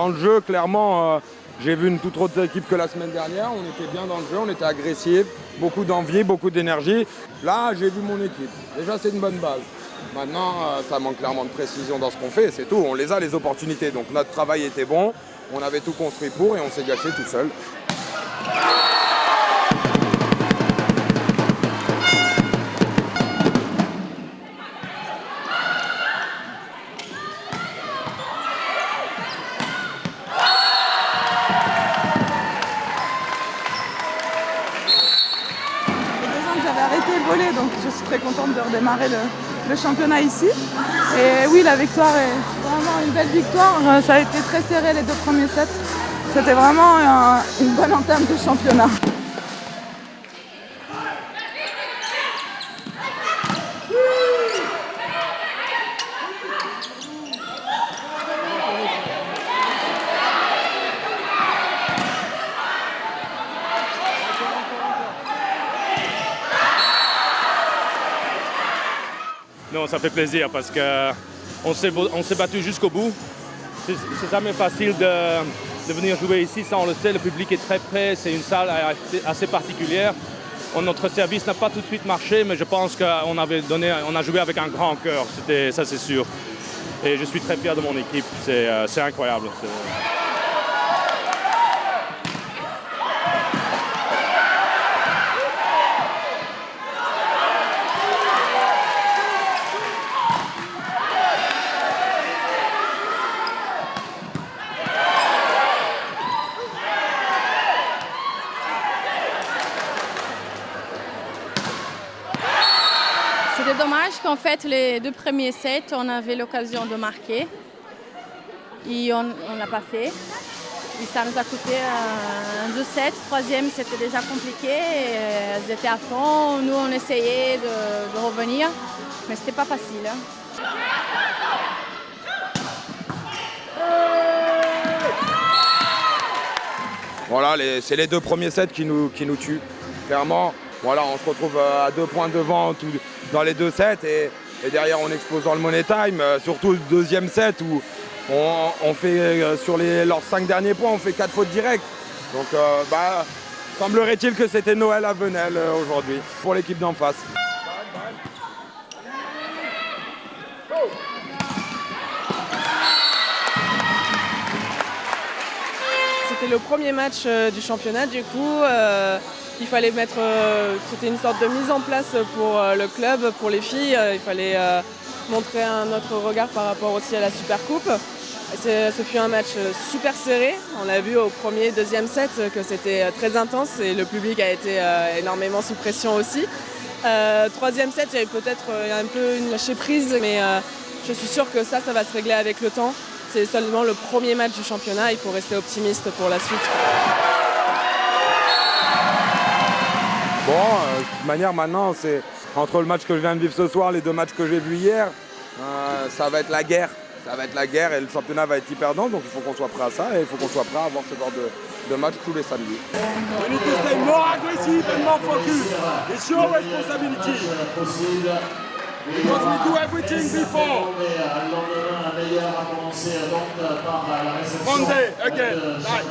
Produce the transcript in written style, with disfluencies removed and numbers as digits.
dans le jeu, clairement, j'ai vu une toute autre équipe que la semaine dernière. On était bien dans le jeu, on était agressif, beaucoup d'envie, beaucoup d'énergie. Là, j'ai vu mon équipe. Déjà, c'est une bonne base. Maintenant, ça manque clairement de précision dans ce qu'on fait, c'est tout. On les a, les opportunités. Donc notre travail était bon, on avait tout construit pour et on s'est gâché tout seul. J'avais arrêté le volley, donc je suis très contente de redémarrer le championnat ici. Et oui, la victoire est vraiment une belle victoire. Ça a été très serré les 2 premiers sets. C'était vraiment une bonne entame de championnat. Non, ça fait plaisir parce qu'on s'est battu jusqu'au bout. C'est jamais facile de venir jouer ici, ça on le sait, le public est très près, c'est une salle assez particulière. Notre service n'a pas tout de suite marché, mais je pense qu'on a joué avec un grand cœur, ça c'est sûr. Et je suis très fier de mon équipe, c'est incroyable. C'était dommage qu'en fait les 2 premiers sets, on avait l'occasion de marquer et on ne l'a pas fait. Et ça nous a coûté un 2-7. Troisième, c'était déjà compliqué. Elles étaient à fond. Nous, on essayait de revenir, mais c'était pas facile. Voilà, c'est les 2 premiers sets qui nous tuent. Clairement, voilà, on se retrouve à 2 points devant dans les 2 sets et derrière on explose dans le money time, surtout le 2e set où on fait sur leurs 5 derniers points, on fait 4 fautes directes. Donc semblerait-il que c'était Noël à Venelle aujourd'hui pour l'équipe d'en face. C'était le premier match du championnat, du coup, il fallait c'était une sorte de mise en place pour le club, pour les filles. Il fallait montrer un autre regard par rapport aussi à la Supercoupe. Ce fut un match super serré. On a vu au premier, 2e set que c'était très intense et le public a été énormément sous pression aussi. 3e set, il y avait peut-être un peu une lâcher prise, mais je suis sûre que ça va se régler avec le temps. C'est seulement le premier match du championnat, il faut rester optimiste pour la suite. Bon, de toute manière, maintenant, c'est entre le match que je viens de vivre ce soir, les 2 matchs que j'ai vus hier, ça va être la guerre. Ça va être la guerre et le championnat va être hyper dense, donc il faut qu'on soit prêt à ça et il faut qu'on soit prêt à avoir ce genre de match tous les samedis. We need to stay more aggressive and more focused. It's your responsibility. Because we do everything before. Monday again. Bye.